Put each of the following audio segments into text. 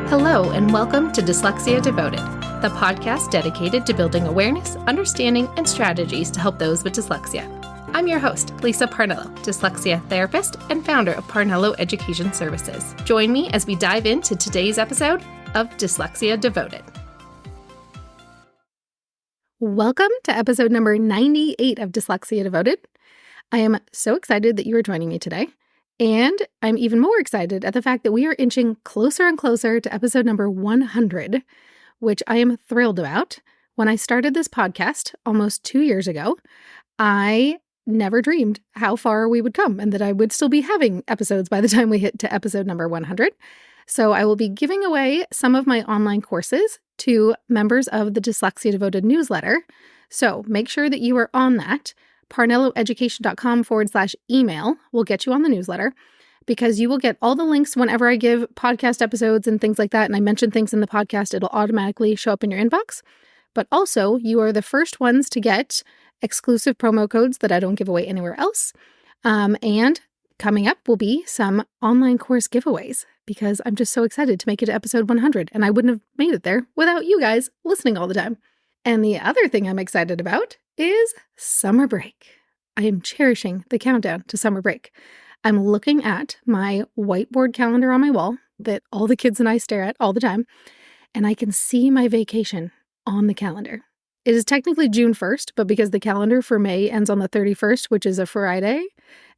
Hello, and welcome to Dyslexia Devoted, the podcast dedicated to building awareness, understanding, and strategies to help those with dyslexia. I'm your host, Lisa Parnello, dyslexia therapist and founder of Parnello Education Services. Join me as we dive into today's episode of Dyslexia Devoted. Welcome to episode number 98 of Dyslexia Devoted. I am so excited that you are joining me today. And I'm even more excited at the fact that we are inching closer and closer to episode number 100, which I am thrilled about. When I started this podcast almost 2 years ago, I never dreamed how far we would come and that I would still be having episodes by the time we hit to episode number 100. So I will be giving away some of my online courses to members of the Dyslexia Devoted newsletter. So make sure that you are on that. parnelloeducation.com/email will get you on the newsletter because you will get all the links whenever I give podcast episodes and things like that. And I mention things in the podcast, it'll automatically show up in your inbox. But also, you are the first ones to get exclusive promo codes that I don't give away anywhere else. And coming up will be some online course giveaways because I'm just so excited to make it to episode 100. And I wouldn't have made it there without you guys listening all the time. And the other thing I'm excited about is summer break. I am cherishing the countdown to summer break. I'm looking at my whiteboard calendar on my wall that all the kids and I stare at all the time, and I can see my vacation on the calendar. It is technically June 1st, but because the calendar for May ends on the 31st, which is a Friday,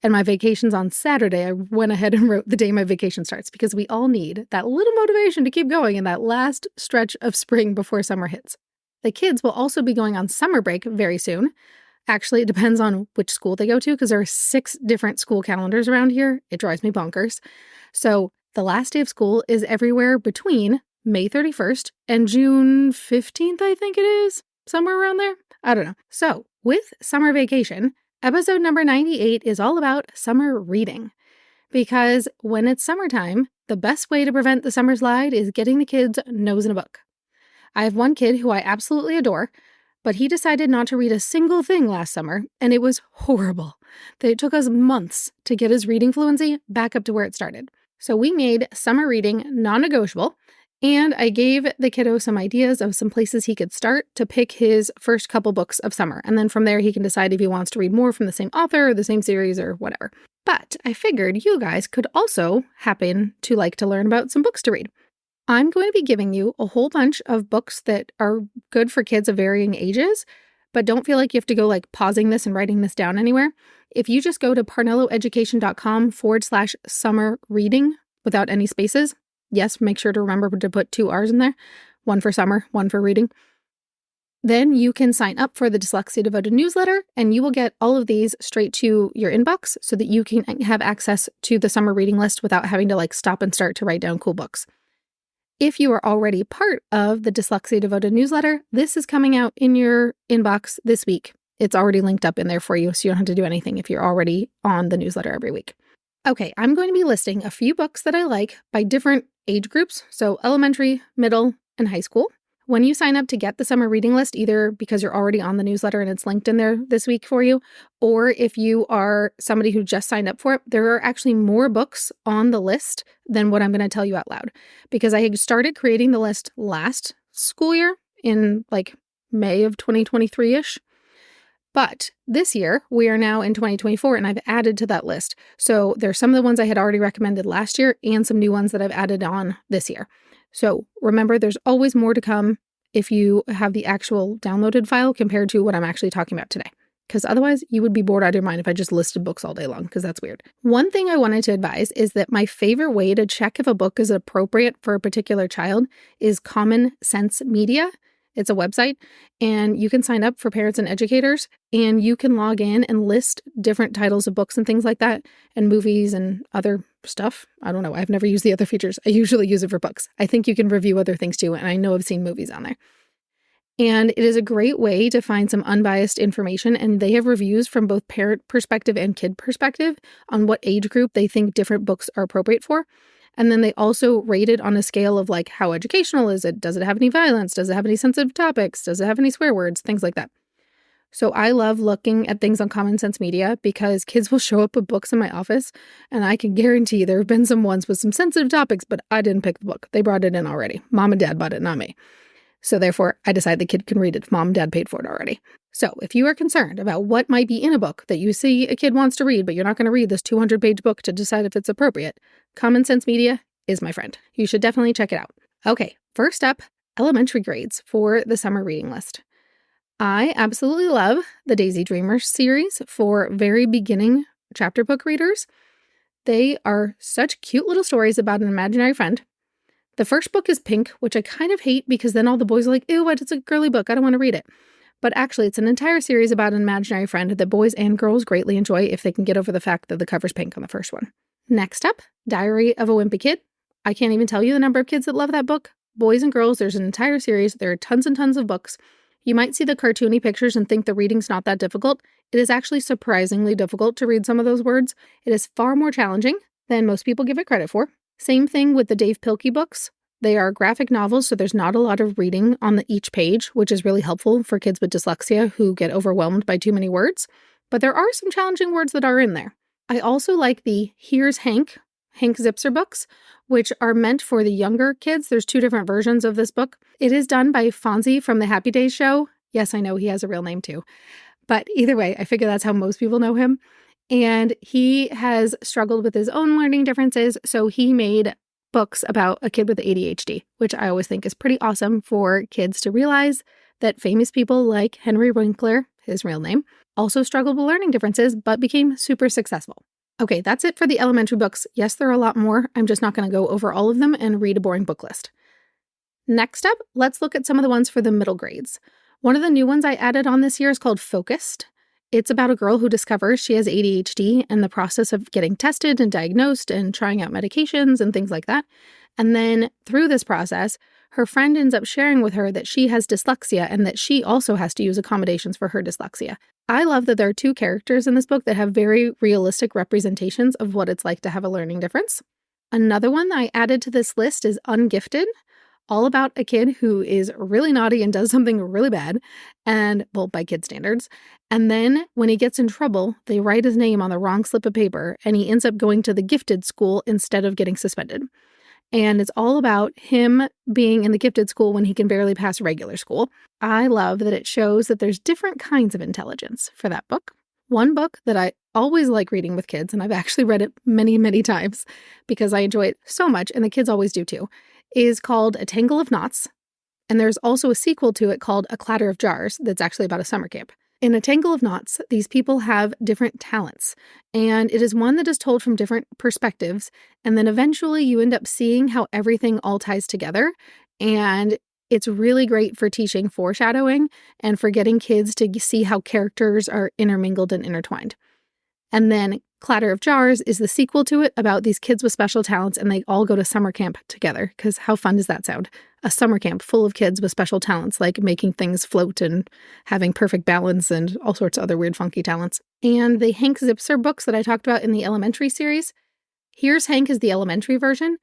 and my vacation's on Saturday, I went ahead and wrote the day my vacation starts because we all need that little motivation to keep going in that last stretch of spring before summer hits. The kids will also be going on summer break very soon. Actually, it depends on which school they go to because there are 6 different school calendars around here. It drives me bonkers. So the last day of school is everywhere between May 31st and June 15th, I think it is. Somewhere around there. I don't know. So with summer vacation, episode number 98 is all about summer reading. Because when it's summertime, the best way to prevent the summer slide is getting the kids' nose in a book. I have one kid who I absolutely adore, but he decided not to read a single thing last summer, and it was horrible. It took us months to get his reading fluency back up to where it started. So we made summer reading non-negotiable, and I gave the kiddo some ideas of some places he could start to pick his first couple books of summer, and then from there he can decide if he wants to read more from the same author or the same series or whatever. But I figured you guys could also happen to like to learn about some books to read. I'm going to be giving you a whole bunch of books that are good for kids of varying ages, but don't feel like you have to go like pausing this and writing this down anywhere. If you just go to parnelloeducation.com/summer reading without any spaces, yes, make sure to remember to put 2 R's in there, one for summer, one for reading. Then you can sign up for the Dyslexia Devoted newsletter and you will get all of these straight to your inbox so that you can have access to the summer reading list without having to like stop and start to write down cool books. If you are already part of the Dyslexia Devoted newsletter, this is coming out in your inbox this week. It's already linked up in there for you, so you don't have to do anything if you're already on the newsletter every week. Okay, I'm going to be listing a few books that I like by different age groups, so elementary, middle, and high school. When you sign up to get the summer reading list, either because you're already on the newsletter and it's linked in there this week for you, or if you are somebody who just signed up for it, there are actually more books on the list than what I'm going to tell you out loud. Because I had started creating the list last school year in like May of 2023-ish. But this year, we are now in 2024 and I've added to that list. So there's some of the ones I had already recommended last year and some new ones that I've added on this year. So remember, there's always more to come if you have the actual downloaded file compared to what I'm actually talking about today. Because otherwise, you would be bored out of your mind if I just listed books all day long, because that's weird. One thing I wanted to advise is that my favorite way to check if a book is appropriate for a particular child is Common Sense Media. It's a website, and you can sign up for parents and educators, and you can log in and list different titles of books and things like that, and movies and other stuff. I don't know. I've never used the other features. I usually use it for books. I think you can review other things too, and I know I've seen movies on there. And it is a great way to find some unbiased information, and they have reviews from both parent perspective and kid perspective on what age group they think different books are appropriate for. And then they also rate it on a scale of like, how educational is it? Does it have any violence? Does it have any sensitive topics? Does it have any swear words? Things like that. So I love looking at things on Common Sense Media because kids will show up with books in my office, and I can guarantee there have been some ones with some sensitive topics, but I didn't pick the book. They brought it in already. Mom and dad bought it, not me. So therefore, I decide the kid can read it if mom and dad paid for it already. So if you are concerned about what might be in a book that you see a kid wants to read, but you're not going to read this 200-page book to decide if it's appropriate, Common Sense Media is my friend. You should definitely check it out. Okay, first up, elementary grades for the summer reading list. I absolutely love the Daisy Dreamers series for very beginning chapter book readers. They are such cute little stories about an imaginary friend. The first book is pink, which I kind of hate because then all the boys are like, ew, it's a girly book. I don't want to read it. But actually, it's an entire series about an imaginary friend that boys and girls greatly enjoy if they can get over the fact that the cover's pink on the first one. Next up, Diary of a Wimpy Kid. I can't even tell you the number of kids that love that book. Boys and girls, there's an entire series. There are tons and tons of books. You might see the cartoony pictures and think the reading's not that difficult. It is actually surprisingly difficult to read some of those words. It is far more challenging than most people give it credit for. Same thing with the Dave Pilkey books. They are graphic novels, so there's not a lot of reading on each page, which is really helpful for kids with dyslexia who get overwhelmed by too many words. But there are some challenging words that are in there. I also like the Here's Hank Zipser books, which are meant for the younger kids. There's 2 different versions of this book. It is done by Fonzie from the Happy Days show. Yes, I know he has a real name too. But either way, I figure that's how most people know him. And he has struggled with his own learning differences, so he made books about a kid with ADHD, which I always think is pretty awesome for kids to realize that famous people like Henry Winkler, his real name, also struggled with learning differences, but became super successful. Okay, that's it for the elementary books. Yes, there are a lot more. I'm just not going to go over all of them and read a boring book list. Next up, let's look at some of the ones for the middle grades. One of the new ones I added on this year is called Focused. It's about a girl who discovers she has ADHD and the process of getting tested and diagnosed and trying out medications and things like that. And then through this process, her friend ends up sharing with her that she has dyslexia and that she also has to use accommodations for her dyslexia. I love that there are 2 characters in this book that have very realistic representations of what it's like to have a learning difference. Another one that I added to this list is Ungifted, all about a kid who is really naughty and does something really bad, and, well, by kid standards. And then when he gets in trouble, they write his name on the wrong slip of paper, and he ends up going to the gifted school instead of getting suspended. And it's all about him being in the gifted school when he can barely pass regular school. I love that it shows that there's different kinds of intelligence for that book. One book that I always like reading with kids, and I've actually read it many, many times because I enjoy it so much, and the kids always do too, is called A Tangle of Knots. And there's also a sequel to it called A Clatter of Jars that's actually about a summer camp. In A Tangle of Knots, these people have different talents, and it is one that is told from different perspectives, and then eventually you end up seeing how everything all ties together, and it's really great for teaching foreshadowing and for getting kids to see how characters are intermingled and intertwined. And then Clatter of Jars is the sequel to it about these kids with special talents, and they all go to summer camp together, because how fun does that sound? A summer camp full of kids with special talents, like making things float and having perfect balance and all sorts of other weird, funky talents. And the Hank Zipser books that I talked about in the elementary series, Here's Hank is the elementary version.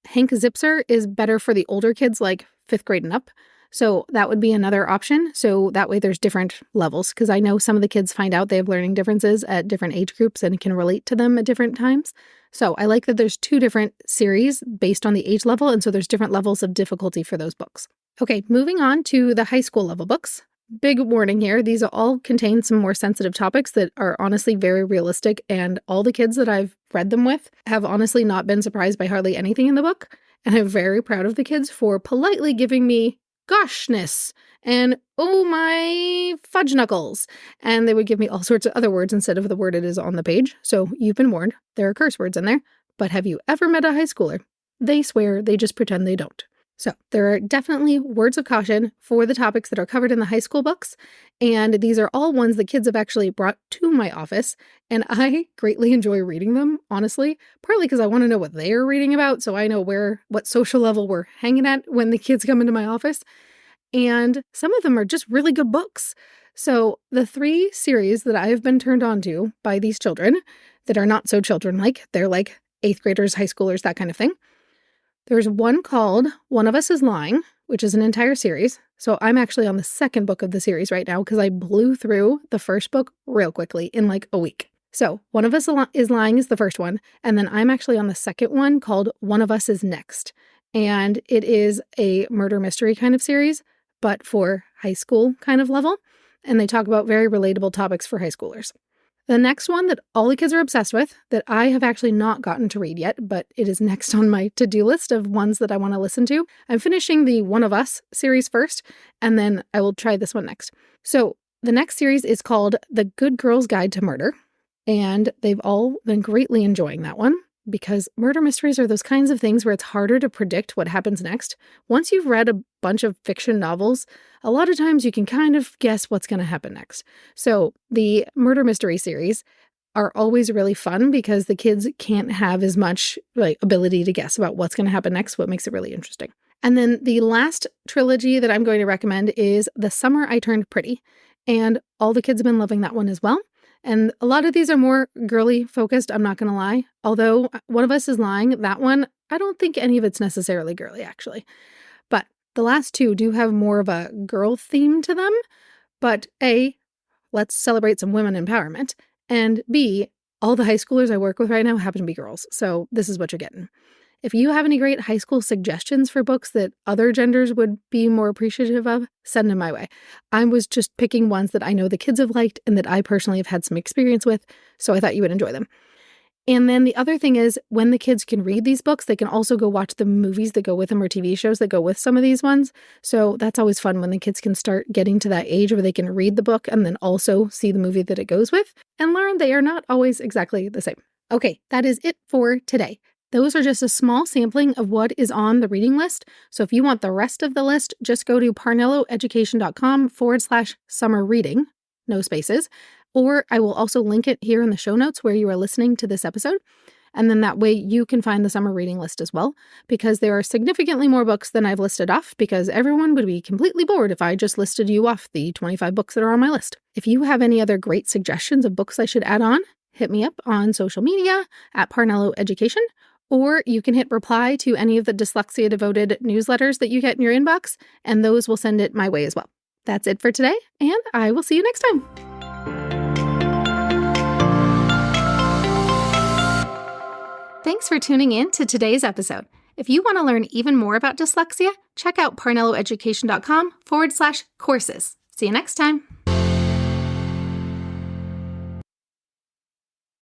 Hank Zipser is better for the older kids, like 5th grade and up. So that would be another option. So that way there's different levels, because I know some of the kids find out they have learning differences at different age groups and can relate to them at different times. So I like that there's 2 different series based on the age level, and so there's different levels of difficulty for those books. Okay, moving on to the high school level books. Big warning here, these all contain some more sensitive topics that are honestly very realistic, and all the kids that I've read them with have honestly not been surprised by hardly anything in the book. And I'm very proud of the kids for politely giving me goshness and oh my fudge knuckles, and they would give me all sorts of other words instead of the word it is on the page. So you've been warned, there are curse words in there. But have you ever met a high schooler? They swear, they just pretend they don't. So there are definitely words of caution for the topics that are covered in the high school books, and these are all ones that kids have actually brought to my office, and I greatly enjoy reading them, honestly, partly because I want to know what they're reading about, so I know what social level we're hanging at when the kids come into my office, and some of them are just really good books. So the 3 series that I have been turned on to by these children that are not so children-like, they're like 8th graders, high schoolers, that kind of thing. There's one called One of Us is Lying, which is an entire series. So I'm actually on the second book of the series right now because I blew through the first book real quickly in like a week. So One of Us is Lying is the first one. And then I'm actually on the second one called One of Us is Next. And it is a murder mystery kind of series, but for high school kind of level. And they talk about very relatable topics for high schoolers. The next one that all the kids are obsessed with, that I have actually not gotten to read yet, but it is next on my to-do list of ones that I want to listen to. I'm finishing the One of Us series first, and then I will try this one next. So the next series is called The Good Girl's Guide to Murder, and they've all been greatly enjoying that one because murder mysteries are those kinds of things where it's harder to predict what happens next. Once you've read a bunch of fiction novels, a lot of times you can kind of guess what's going to happen next. So the murder mystery series are always really fun because the kids can't have as much ability to guess about what's going to happen next, what makes it really interesting. And then the last trilogy that I'm going to recommend is The Summer I Turned Pretty. And all the kids have been loving that one as well. And a lot of these are more girly focused, I'm not going to lie. Although One of Us is Lying, that one, I don't think any of it's necessarily girly, actually. But the last two do have more of a girl theme to them. But A, let's celebrate some women empowerment. And B, all the high schoolers I work with right now happen to be girls. So this is what you're getting. If you have any great high school suggestions for books that other genders would be more appreciative of, send them my way. I was just picking ones that I know the kids have liked and that I personally have had some experience with, so I thought you would enjoy them. And then the other thing is, when the kids can read these books, they can also go watch the movies that go with them or TV shows that go with some of these ones. So that's always fun when the kids can start getting to that age where they can read the book and then also see the movie that it goes with and learn they are not always exactly the same. Okay, that is it for today. Those are just a small sampling of what is on the reading list. So if you want the rest of the list, just go to parnelloeducation.com/summer reading, no spaces, or I will also link it here in the show notes where you are listening to this episode. And then that way you can find the summer reading list as well, because there are significantly more books than I've listed off, because everyone would be completely bored if I just listed you off the 25 books that are on my list. If you have any other great suggestions of books I should add on, hit me up on social media at Parnello Education. Or you can hit reply to any of the Dyslexia Devoted newsletters that you get in your inbox, and those will send it my way as well. That's it for today, and I will see you next time. Thanks for tuning in to today's episode. If you want to learn even more about dyslexia, check out parnelloeducation.com/courses. See you next time.